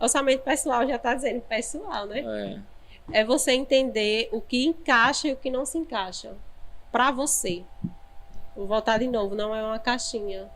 Orçamento pessoal já está dizendo pessoal, né? É você entender o que encaixa e o que não se encaixa para você. Vou voltar de novo, não é uma caixinha.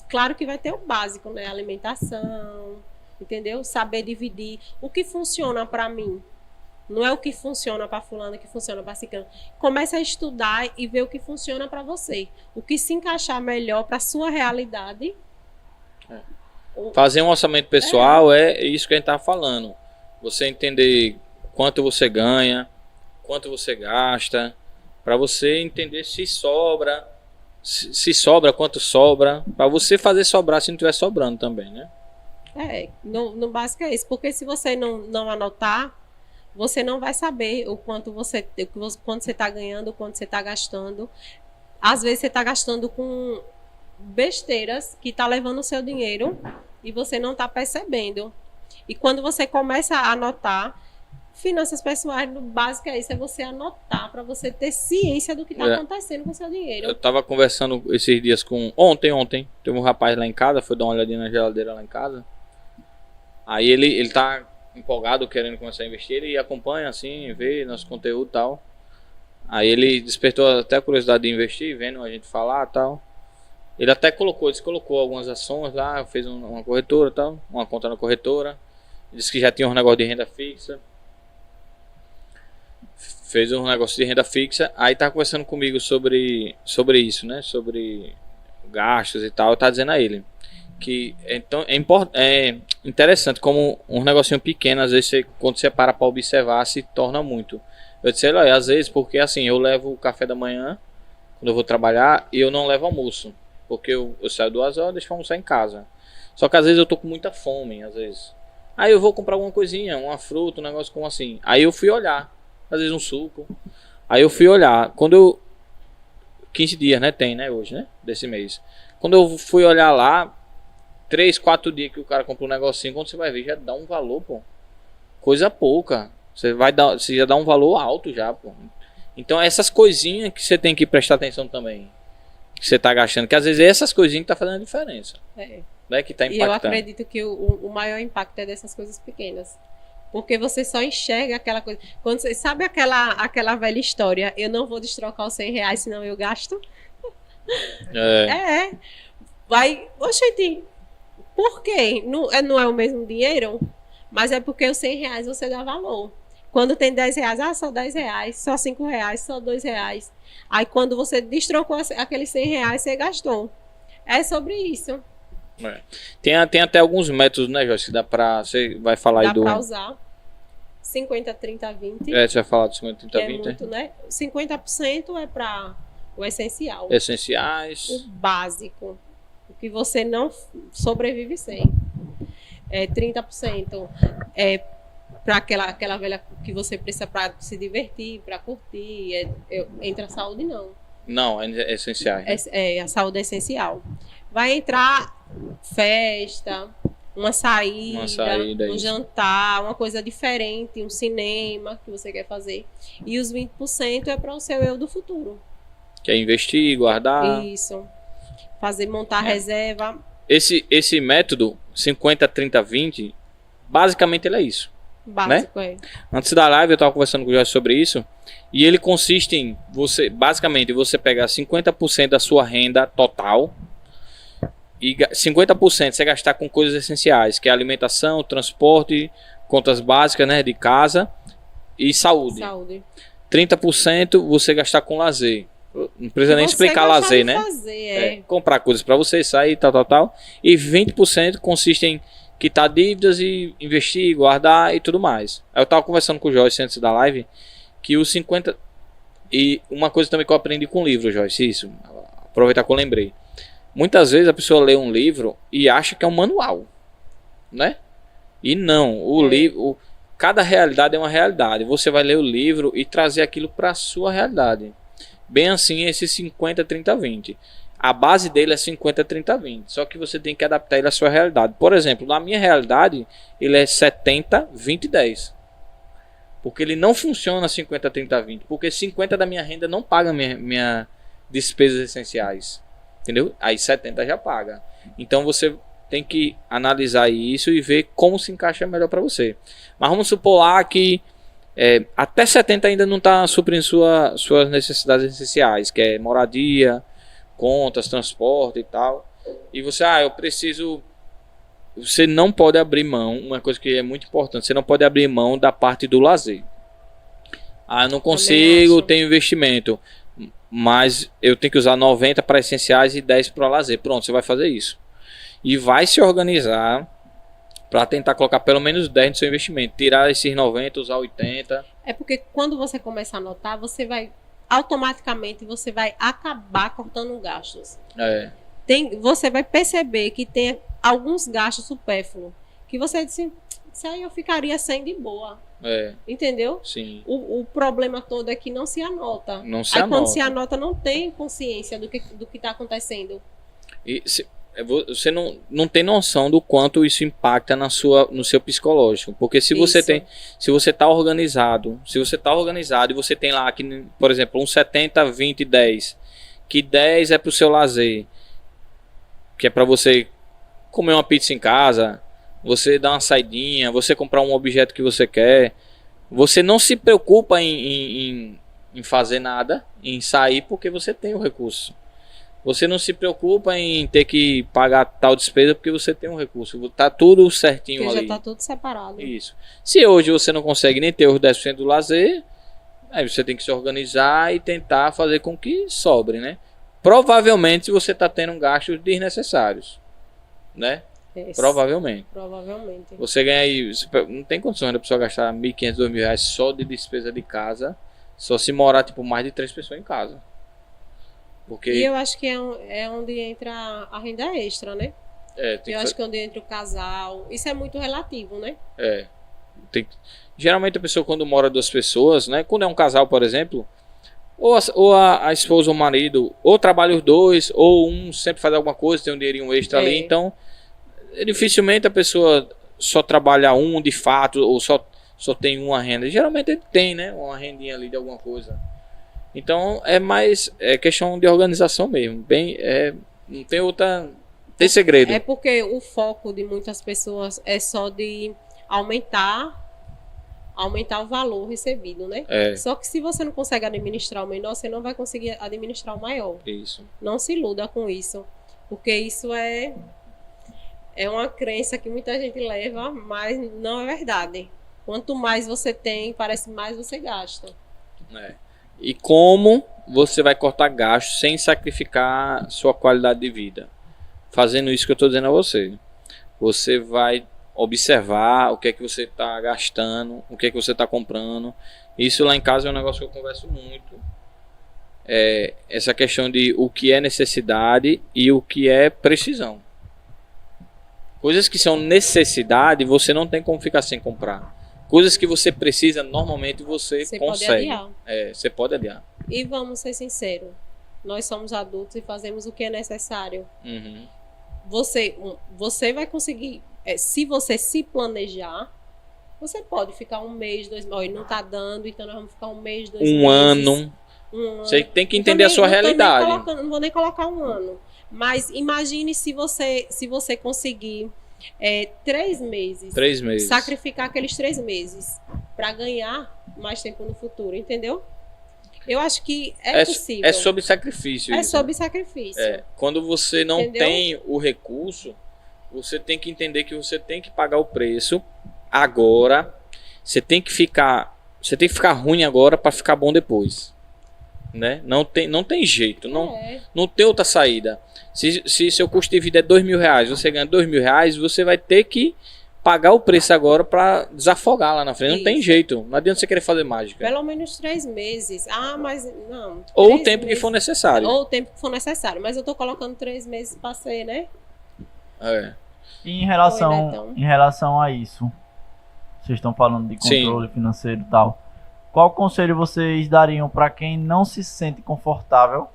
Claro que vai ter o básico, né? Alimentação, entendeu? Saber dividir o que funciona para mim. Não é o que funciona para fulano, que funciona para ciclano. Comece a estudar e ver o que funciona para você. O que se encaixar melhor para sua realidade. Fazer um orçamento pessoal é isso que a gente tá falando. Você entender quanto você ganha, quanto você gasta, para você entender se sobra, se sobra, quanto sobra, para você fazer sobrar se não estiver sobrando também, né? No básico é isso. Porque se você não anotar, você não vai saber o quanto você está ganhando, o quanto você está gastando. Às vezes você está gastando com besteiras que está levando o seu dinheiro e você não está percebendo. E quando você começa a anotar, finanças pessoais, no básico é isso, é você anotar para você ter ciência do que está acontecendo com o seu dinheiro. Eu estava conversando esses dias com... Ontem, teve um rapaz lá em casa, foi dar uma olhadinha na geladeira lá em casa. Aí ele tá empolgado, querendo começar a investir, ele acompanha assim, vê nosso conteúdo e tal. Aí ele despertou até a curiosidade de investir, vendo a gente falar e tal. Ele até colocou algumas ações lá, fez uma corretora e tal, uma conta na corretora. Disse que já tinha um negócio de renda fixa. Fez um negócio de renda fixa. Aí tá conversando comigo sobre isso, né? Sobre gastos e tal. Eu tá dizendo a ele que então é interessante como um negocinho pequeno, às vezes quando você para observar, se torna muito. Eu disse, olha, às vezes, porque assim, eu levo o café da manhã quando eu vou trabalhar e eu não levo almoço, porque eu saio 2 horas e deixo pra almoçar em casa. Só que às vezes eu tô com muita fome, às vezes. Aí eu vou comprar alguma coisinha, uma fruta, um negócio como assim. Aí eu fui olhar, às vezes um suco. Aí eu fui olhar, quando eu 15 dias, né, tem, né, hoje, né, desse mês. Quando eu fui olhar lá, 3, 4 dias que o cara comprou um negocinho, quando você vai ver, já dá um valor, pô. Coisa pouca. Você já dá um valor alto já, pô. Então essas coisinhas que você tem que prestar atenção também. Que você tá gastando. Que às vezes é essas coisinhas que tá fazendo a diferença. Né, que tá impactando. E eu acredito que o maior impacto é dessas coisas pequenas. Porque você só enxerga aquela coisa. Quando você sabe aquela velha história, eu não vou destrocar os R$100, senão eu gasto. Vai. Oxente, por quê? Não é o mesmo dinheiro? Mas é porque os R$100 você dá valor. Quando tem R$10, só R$10, só R$5, só R$2. Aí quando você destrocou aqueles R$100, você gastou. É sobre isso. Tem até alguns métodos, né, Joyce? Você vai falar aí do... Dá pra usar. 50, 30, 20. Você vai falar do 50, 30, 20. É muito, né? 50% é para o essencial. Essenciais. O básico. O que você não sobrevive sem. 30% é para aquela velha que você precisa para se divertir, para curtir. Entra a saúde, não. Não, é essencial. A saúde é essencial. Vai entrar festa, uma saída, um jantar, uma coisa diferente, um cinema que você quer fazer. E os 20% é para o seu eu do futuro. Que é investir, guardar. Isso. Montar reserva. Esse método 50, 30, 20, basicamente ele é isso. Básico, né? Antes da live eu estava conversando com o Jorge sobre isso. E ele consiste em basicamente você pegar 50% da sua renda total e 50% você gastar com coisas essenciais, que é alimentação, transporte, contas básicas, né, de casa e saúde. 30% você gastar com lazer. Não precisa nem explicar lazer, né? Comprar coisas para você, sair, tal. E 20% consiste em quitar dívidas e investir, guardar e tudo mais. Eu estava conversando com o Joyce antes da live que os 50... E uma coisa também que eu aprendi com o livro, Joyce, isso. Aproveitar que eu lembrei. Muitas vezes a pessoa lê um livro e acha que é um manual, né? E não, o livro... Cada realidade é uma realidade. Você vai ler o livro e trazer aquilo para a sua realidade. Bem assim, esse 50, 30, 20. A base dele é 50, 30, 20. Só que você tem que adaptar ele à sua realidade. Por exemplo, na minha realidade, ele é 70, 20, 10. Porque ele não funciona 50, 30, 20. Porque 50 da minha renda não paga minha despesas essenciais. Entendeu? Aí 70 já paga. Então você tem que analisar isso e ver como se encaixa melhor para você. Mas vamos supor lá que até 70 ainda não está suprindo suas necessidades essenciais, que é moradia, contas, transporte e tal. E você, eu preciso... Você não pode abrir mão, uma coisa que é muito importante, você não pode abrir mão da parte do lazer. Eu não consigo ter investimento, mas eu tenho que usar 90 para essenciais e 10 para lazer. Pronto, você vai fazer isso. E vai se organizar para tentar colocar pelo menos 10 no seu investimento. Tirar esses 90, usar 80. É porque quando você começa a anotar, você vai automaticamente você vai acabar cortando gastos. Você vai perceber que tem alguns gastos supérfluos que você disse, isso aí eu ficaria sem de boa. Entendeu? Sim. O problema todo é que não se anota. Quando se anota, não tem consciência do que está acontecendo. E você não tem noção do quanto isso impacta no seu psicológico. Porque se você está organizado, e você tem lá, aqui, por exemplo, um 70, 20, 10, que 10 é para o seu lazer, que é para você comer uma pizza em casa, você dar uma saidinha, você comprar um objeto que você quer, você não se preocupa em fazer nada, em sair, porque você tem o recurso. Você não se preocupa em ter que pagar tal despesa porque você tem um recurso. Tá tudo certinho porque ali. Já tá tudo separado. Isso. Se hoje você não consegue nem ter os 10% do lazer, aí você tem que se organizar e tentar fazer com que sobre, né? Provavelmente você está tendo gastos desnecessários, né? Provavelmente. Você ganha aí, não tem condições da pessoa gastar R$1.500, R$2.000 só de despesa de casa, só se morar tipo mais de 3 pessoas em casa. Porque... E eu acho que é onde entra a renda extra, né? Eu acho que é onde entra o casal. Isso é muito relativo, né? Geralmente a pessoa, quando mora 2 pessoas, né? Quando é um casal, por exemplo, ou a esposa ou o marido, ou trabalha os dois, ou um sempre faz alguma coisa, tem um dinheirinho extra ali. Então, dificilmente a pessoa só trabalha de fato, ou só tem uma renda. Geralmente ele tem, né? Uma rendinha ali de alguma coisa. Então é mais questão de organização mesmo. Não tem tem segredo. É porque o foco de muitas pessoas é só de aumentar o valor recebido, né? Só que se você não consegue administrar o menor, você não vai conseguir administrar o maior. Isso. Não se iluda com isso, porque isso é uma crença que muita gente leva, mas não é verdade. Quanto mais você tem, parece mais você gasta. E como você vai cortar gastos sem sacrificar sua qualidade de vida? Fazendo isso que eu estou dizendo a você. Você vai observar o que é que você está gastando, o que é que você está comprando. Isso lá em casa é um negócio que eu converso muito. Essa questão de o que é necessidade e o que é precisão. Coisas que são necessidade, você não tem como ficar sem comprar. Coisas que você precisa, normalmente você consegue. Pode adiar. Você pode adiar. E vamos ser sinceros. Nós somos adultos e fazemos o que é necessário. Uhum. Você vai conseguir... se você se planejar, você pode ficar 1 mês, 2 meses. Não está dando, então nós vamos ficar 1 mês, 2 meses. Um ano. Você tem que entender a sua realidade. Não vou nem colocar 1 ano. Mas imagine se você conseguir... 3 meses. 3 meses. Sacrificar aqueles 3 meses para ganhar mais tempo no futuro, entendeu? Eu acho que é possível. É sobre sacrifício. É sobre sacrifício. Quando você não tem o recurso, você tem que entender que você tem que pagar o preço agora. Você tem que ficar ruim agora para ficar bom depois. Né? Não tem jeito, não tem outra saída. Se seu custo de vida é R$2.000, você ganha R$2.000, você vai ter que pagar o preço agora para desafogar lá na frente. Isso. Não tem jeito, não adianta você querer fazer mágica. Pelo menos 3 meses. Mas não. Ou o tempo que for necessário. Mas eu tô colocando 3 meses para ser, né? E em relação a isso, vocês estão falando de controle financeiro e tal. Qual conselho vocês dariam para quem não se sente confortável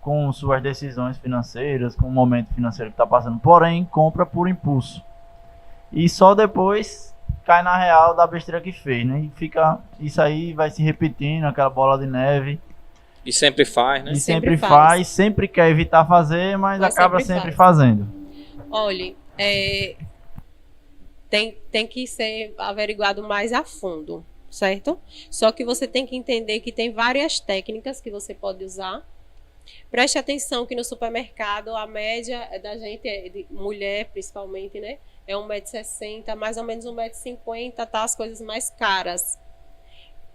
com suas decisões financeiras, com o momento financeiro que está passando, porém compra por impulso e só depois cai na real da besteira que fez, né? E fica isso aí, vai se repetindo, aquela bola de neve. E sempre faz, né? E sempre faz, sempre quer evitar fazer, mas acaba sempre fazendo. Olha, tem que ser averiguado mais a fundo, certo? Só que você tem que entender que tem várias técnicas que você pode usar. Preste atenção que no supermercado a média da gente, de mulher principalmente, né? É 1,60 m, mais ou menos 1,50 m, tá as coisas mais caras.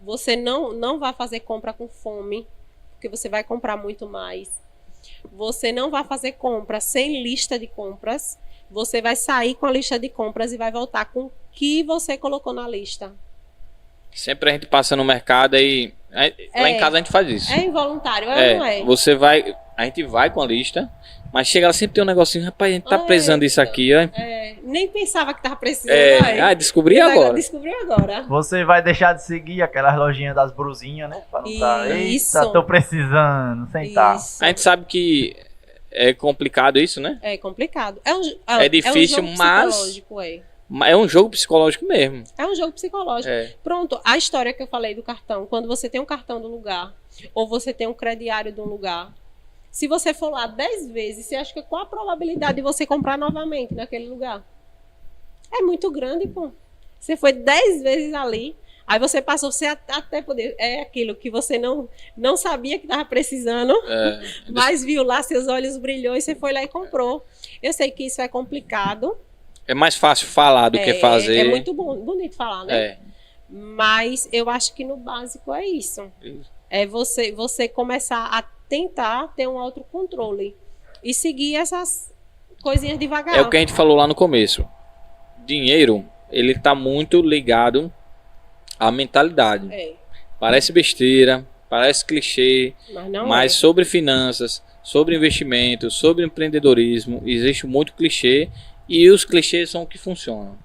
Você não vai fazer compra com fome, porque você vai comprar muito mais. Você não vai fazer compra sem lista de compras. Você vai sair com a lista de compras e vai voltar com o que você colocou na lista. Sempre a gente passa no mercado e lá em casa a gente faz isso. É involuntário, ou não é? A gente vai com a lista, mas chega lá sempre tem um negocinho, rapaz, a gente tá precisando disso aqui, ó. Nem pensava que tava precisando. Descobri agora. Descobriu agora. Você vai deixar de seguir aquelas lojinhas das brusinhas, né? Pra não tá, eita, tô precisando, sentar. A gente sabe que é complicado isso, né? É complicado. É difícil, mas é um jogo psicológico mesmo. É um jogo psicológico. Pronto, a história que eu falei do cartão. Quando você tem um cartão do lugar, ou você tem um crediário de um lugar, se você for lá 10 vezes, você acha que qual a probabilidade de você comprar novamente naquele lugar? É muito grande, pô. Você foi 10 vezes ali, aí você passou, você até poder... É aquilo que você não sabia que estava precisando, mas viu lá, seus olhos brilhou e você foi lá e comprou. Eu sei que isso é complicado. É mais fácil falar do que fazer. É muito bonito falar, né? Mas eu acho que no básico é isso. É você começar a tentar ter um autocontrole e seguir essas coisinhas devagar. É o que a gente falou lá no começo. Dinheiro, ele tá muito ligado à mentalidade. Parece besteira, parece clichê, mas sobre finanças, sobre investimento, sobre empreendedorismo, existe muito clichê e os clichês são o que funcionam.